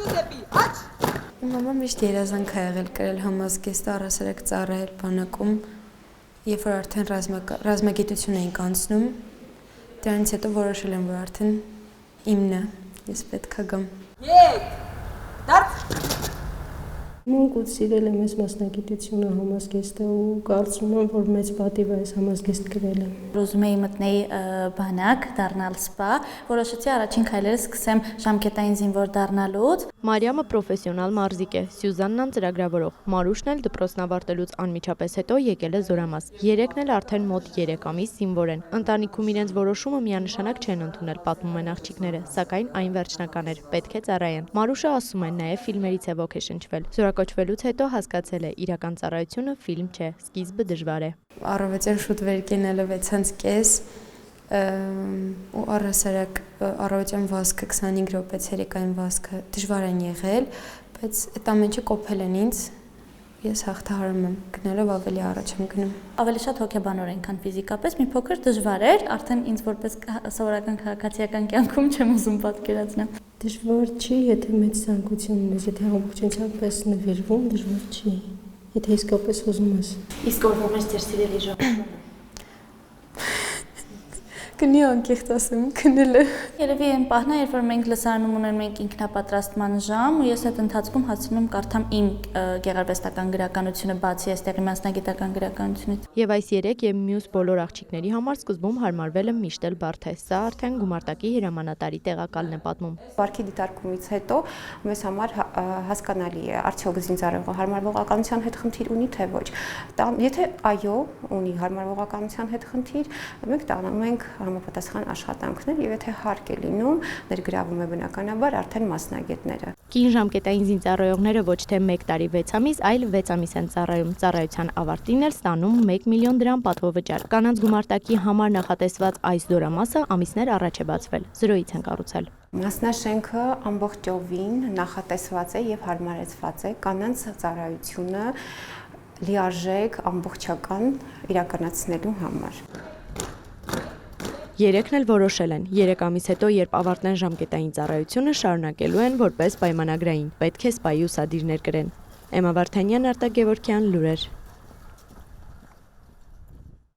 Ձուզեպի, աչ։ Իմ մաման միշտ երազանք ա եղել կրել համազգեստը, առասարակ ծառայել բանակում, երբ որ արդեն ռազմագիտություն էինք անցնում, դրանից հետո որոշել եմ, որ արդեն իմն է, ես պետք է գամ։ Եկ, դարձ։ Մանկուց սիրել եմ այս մասնագիտությունը համազգեստը ու կարծում եմ, որ մեծ պատիվ է այս համազգեստ գրելը։ Ուզում էի մտնել բանակ, դառնալ սպա, որոշեցի առաջին քայլերը սկսեմ ժամկետային զինվոր դառնալուց։ Մարիամը պրոֆեսիոնալ մարզիկ է, Սյուզաննան ծրագրավորող, Մարուշն էլ դպրոցն ավարտելուց անմիջապես հետո եկել է Զորամաս։ Երեքն էլ արդեն մոտ 3 ամիս զինվոր են։ Ընտանիքում իրենց որոշումը միանշանակ չեն ընդունել, պատմում են աղջիկները, սակայն այն վերջնական էր, պետք է ծառայեն։ Մարուշը ասում է, նաև ֆիլմերից է ոգեշնչվել։ Զորակոչվելուց հետո հասկացել է, իրական ծառայությունը ֆիլմ չէ, սկիզբը դժվար է։ Առավոտյան շուտ վեր կենալը 6:30 ու առասարակ առավոտյան վազքը 25 րոպե ցերեկային վազքը դժվար են եղել, բայց այդ ամենը կոփել են ինձ։ Ես հաղթահարում եմ, գնալով ավելի առաջ եմ գնում։ Ավելի շատ հոգեբանորեն, քան ֆիզիկապես, մի փոքր դժվար էր, արդեն ինձ որպես սովորական քաղաքացիական կյանքում չեմ ուզում պատկերացնել։ Դժվար չի, եթե մեծ ցանկություն ունես, եթե ամբողջությամբ նվիրվում, դժվար չի։ Եթե իսկապես ուզում ես։ Իսկ ո՞րն է ձեր սիրելի ժողովուրդը։ Գնի անկեղծ ասեմ, քնելը։ Երևի այն պահն է, երբ որ մենք լսարանում ունենում ենք ինքնապատրաստման ժամ, ու ես այդ ընթացքում հասցնում կարդամ իմ գեղարվեստական գրականությունը, բացի այստեղի մասնագիտական գրականությունից։ Եվ այս 3 եւ մյուս բոլոր աղջիկների համար սկզբում հարմարվելը միշտ էլ բարդ է։ Սա արդեն գումարտակի հրամանատարի տեղակալն է պատմում։ Վարքի դիտարկումից հետո մեզ համար հասկանալի է, արդյոք զինծառայողը հարմարվողականության հետ խնդիր ունի թե ոչ։ Եթե այո, ունի հարմարվողականության հետ խնդիր, մենք տանում ենք համապատասխան աշխատանքներ, եւ եթե հարկ է լինում, ներգրավում է բնականաբար արդեն մասնագետները։ Կին ժամկետային զինծառայողները ոչ թե 1 տարի 6 ամիս, այլ 6 ամիս են ծառայում։ Ծառայության ավարտին էլ ստանում 1 միլիոն դրամ պատվովճար։ Կանանց գումարտակի համար նախատեսված այս Զորամասը ամիսներ առաջ է բացվել։ Զրոյից են կառուցել։ Մասնաշենքը ամբողջովին նախատեսված է եւ հարմարեցված է կանանց ծառայությունը լիարժեք ամբողջական իրականացնելու համար։ Երեքն էլ որոշել են, 3 ամիս հետո, երբ ավարտեն ժամկետային ծառայությունը, շարունակելու են որպես պայմանագրային, պետք է սպայի ուսադիրներ կրեն։ Էմմա Վարդանյան, Արտակ Գևորգյան, լուրեր։